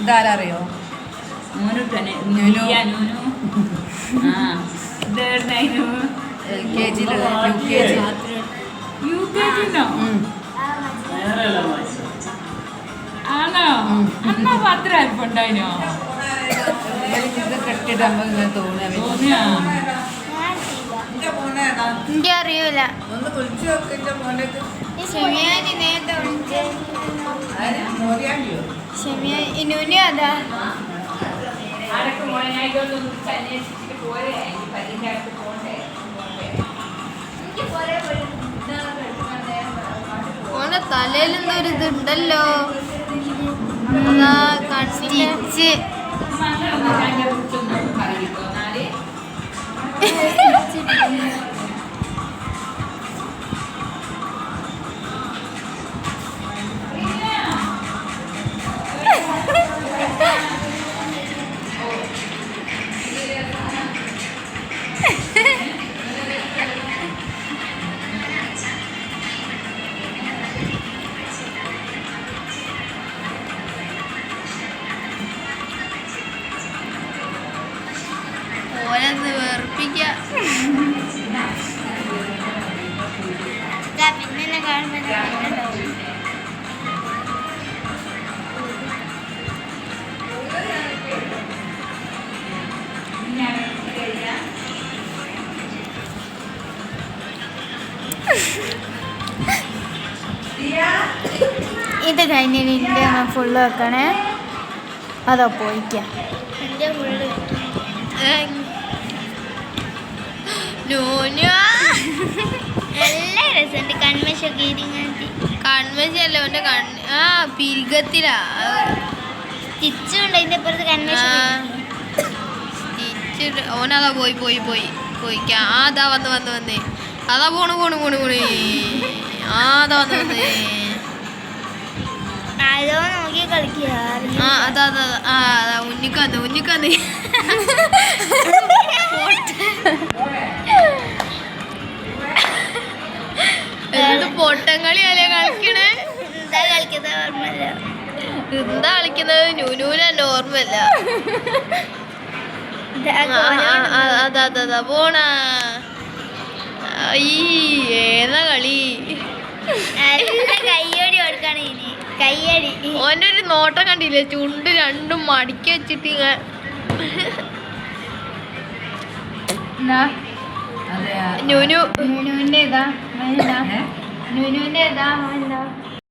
ഇതാരറിയോ? ആണോ? അന്നാ മാത്രം അല്പം ഉണ്ടായിനോ? കെട്ടിട്ട് നമുക്ക് തോന്നിയാ എനിക്ക് അറിയൂല. ഒന്ന് വിളിച്ചു നോക്കിന്റെ മോനേക്ക് ഇനുവിനും അതാ ഓന്റെ തലയിലെന്തോ ഒരു ഇതുണ്ടല്ലോ. അതാ കണ്ണിച്ച് ഓരത് വെറുപ്പിക്ക. പിന്നെ കാണുമ്പോ ഇത് കഴിഞ്ഞിട്ട് ഫുള്ള് വെക്കണേ. അതാ പോയിക്കാം. നല്ല രസമുണ്ട് കൺമശൊക്കെ. കൺമശല്ല ഓൻ്റെ പിരികത്തിലാ സ്റ്റിച്ചുണ്ട് അതിൻ്റെ അപ്പുറത്ത് കൺമശ. സ്റ്റിച്ച് ഓനതാ പോയിക്കാം. അതാ വന്നേ. അതാ പോണു. അതാ വന്നേ. അതോ നോക്കി കളിക്കുക. അതാ ഉന്നിക്കാന്ന് എന്ത് പൊട്ടങ്കളിയല്ലേ കളിക്കണേ? എന്താ കളിക്കുന്നത്? നുനൂന് തന്നെ ഓർമ്മല്ല. അതാ പോണ ഈ ഏതാ കളി? കയ്യടി കൊടുക്കണേ. കയ്യടി ഓൻ്റെ ഒരു നോട്ടം കണ്ടില്ലേ? ചുണ്ട് രണ്ടും മടക്കി വെച്ചിട്ട് നുനുവിന്റെ ഇതാ